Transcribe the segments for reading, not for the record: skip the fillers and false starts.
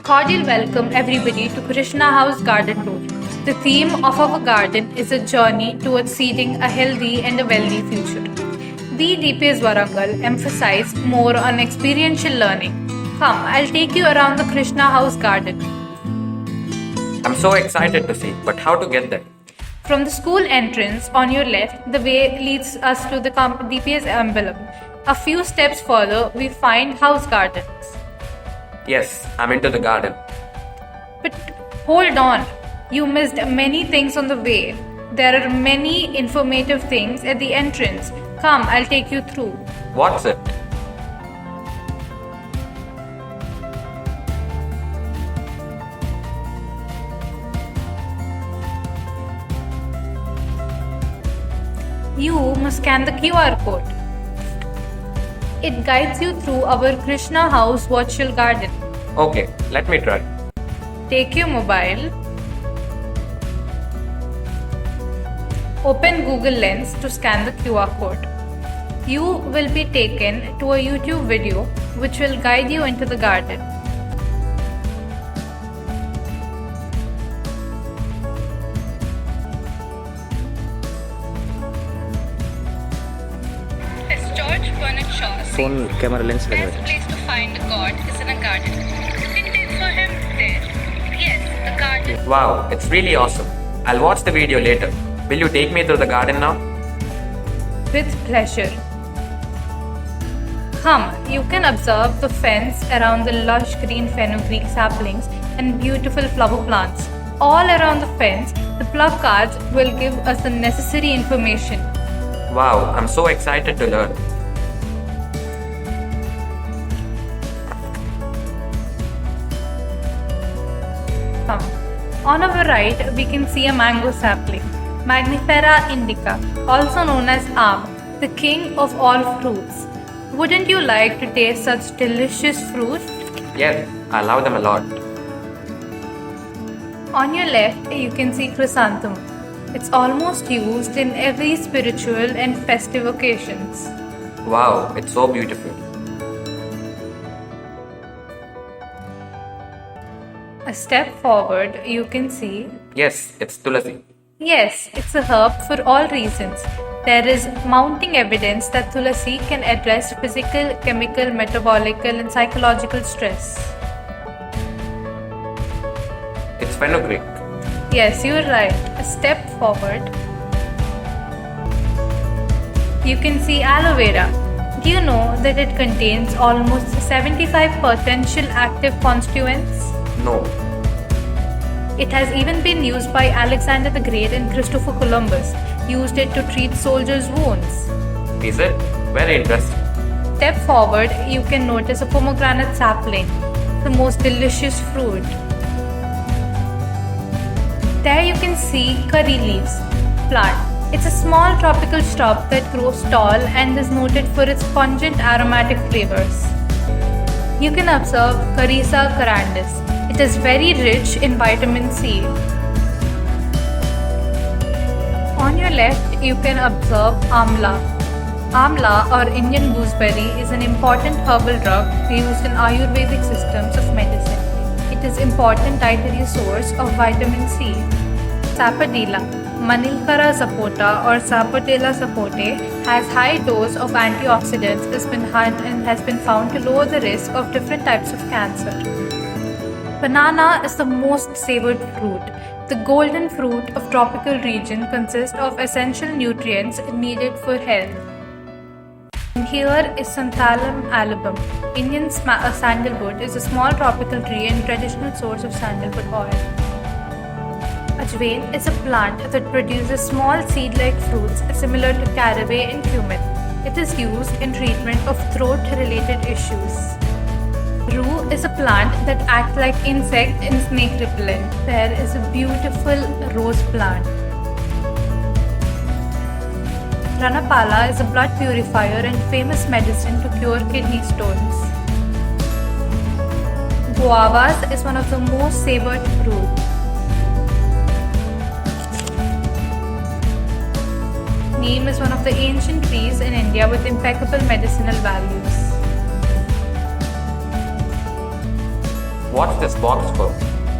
cordial welcome everybody to Krishna House Garden Tour. The theme of our garden is a journey towards seeding a healthy and a wealthy future. We DPS-Warangal emphasize more on experiential learning. Come, I'll take you around the Krishna House Garden. I'm so excited to see, but how to get there? From the school entrance on your left, the way leads us to the DPS emblem. A few steps further, we find house gardens. Yes, I'm into the garden. But hold on, you missed many things on the way. There are many informative things at the entrance. Come, I'll take you through. What's it? You must scan the QR code. It guides you through our Krishna House virtual garden. Okay, let me try. Take your mobile. Open Google Lens to scan the QR code. You will be taken to a YouTube video which will guide you into the garden. As George Bernard Shaw says, phone camera lens the best place to find God is in a garden. Didn't it for him there? Yes, the garden. Wow, it's really awesome. I'll watch the video later. Will you take me through the garden now? With pleasure. Come, you can observe the fence around the lush green fenugreek saplings and beautiful flower plants. All around the fence, the plug cards will give us the necessary information. Wow, I'm so excited to learn. Come. On our right, we can see a mango sapling, Magnifera indica, also known as Aam, the king of all fruits. Wouldn't you like to taste such delicious fruit? Yes, I love them a lot. On your left, you can see chrysanthemum. It's almost used in every spiritual and festive occasions. Wow, it's so beautiful. A step forward, you can see. Yes, it's tulasi. Yes, it's a herb for all reasons. There is mounting evidence that tulasi can address physical, chemical, metabolical, and psychological stress. It's fenugreek. Yes, you're right. A step forward. You can see aloe vera. Do you know that it contains almost 75 potential active constituents? No. It has even been used by Alexander the Great and Christopher Columbus. Used it to treat soldiers' wounds. Is it? Very interesting. Step forward, you can notice a pomegranate sapling, the most delicious fruit. There you can see curry leaves plant. It's a small tropical shrub that grows tall and is noted for its pungent aromatic flavors. You can observe Carissa carandis. It is very rich in vitamin C. On your left, you can observe amla. Amla or Indian gooseberry is an important herbal drug used in Ayurvedic systems of medicine. It is important dietary source of vitamin C. Sapodilla, Manilkara sapota or Sapodilla sapote has high dose of antioxidants and has been found to lower the risk of different types of cancer. Banana is the most savored fruit. The golden fruit of tropical region consists of essential nutrients needed for health. And here is Santalum album. Indian sandalwood is a small tropical tree and traditional source of sandalwood oil. Ajwain is a plant that produces small seed-like fruits similar to caraway and cumin. It is used in treatment of throat-related issues. Rue is a plant that acts like insect and snake repellent. There is a beautiful rose plant. Ranapala is a blood purifier and famous medicine to cure kidney stones. Guavas is one of the most savored fruits. Neem is one of the ancient trees in India with impeccable medicinal values. What's this box for?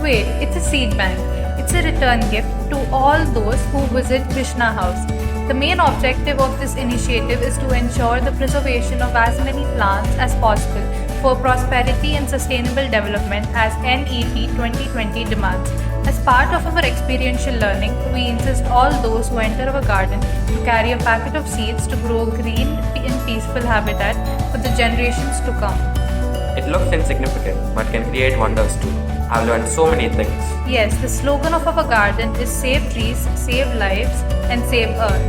Wait, it's a seed bank. It's a return gift to all those who visit Krishna House. The main objective of this initiative is to ensure the preservation of as many plants as possible for prosperity and sustainable development as NEP 2020 demands. As part of our experiential learning, we insist all those who enter our garden to carry a packet of seeds to grow green and peaceful habitat for the generations to come. It looks insignificant but can create wonders too. I've learned so many things. Yes, the slogan of our garden is Save Trees, Save Lives and Save Earth.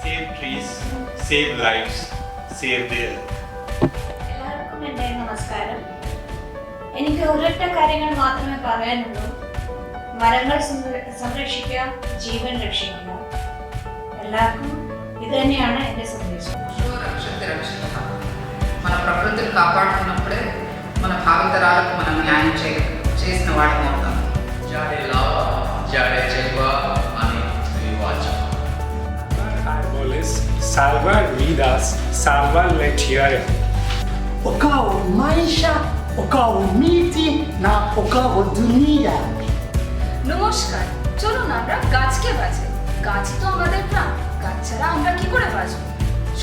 Save trees, save lives, save the earth. എല്ലാവർക്കും എൻ്റെ നമസ്കാരം. എനിക്ക് ഒരൊറ്റ കാര്യങ്ങൾ മാത്രമേ പറയാനുള്ളൂ. മരങ്ങൾ സംരക്ഷിക്കുക, ജീവൻ രക്ഷിക്കുക. എല്ലാവർക്കും ഇത് തന്നെയാണ് എൻ്റെ സന്ദേശം. మన ప్రకృతిని కాపాడుకున్నప్పుడే మన భావితరాలకు మనం న్యాయం చేసిన వాటిని అవుతాం. జాడే లావా జాడే చెల్వా అని వివాచం. Arbolis, salva vidas, salva lettiere. Oka o maisha, oka o miti, na oka o dunia. নমস্কার, চলুন আমরা গাছকে বাঁচাই। গাছই তো আমাদের প্রাণ। গাছ ছাড়া আমরা কি করে বাঁচব?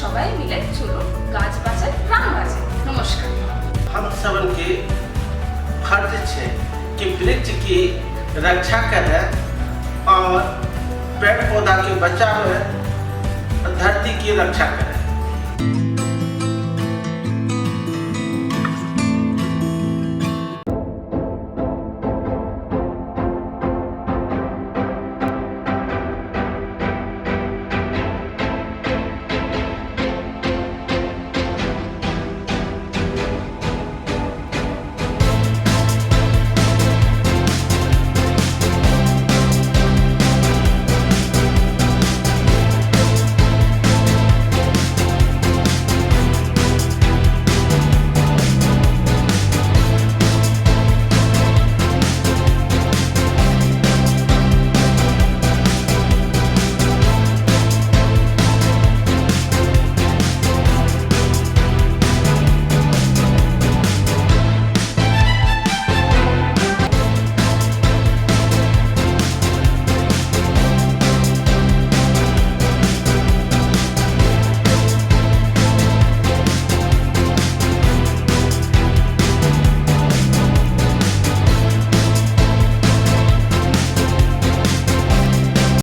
সবাই মিলে চলুন গাছ বাঁচাই, প্রাণ বাঁচাই। নমস্কার। हम सबन के फर्ज है कि वृक्ष की रक्षा करें और पेड़ पौधा के बचाव धरती की रक्षा करें।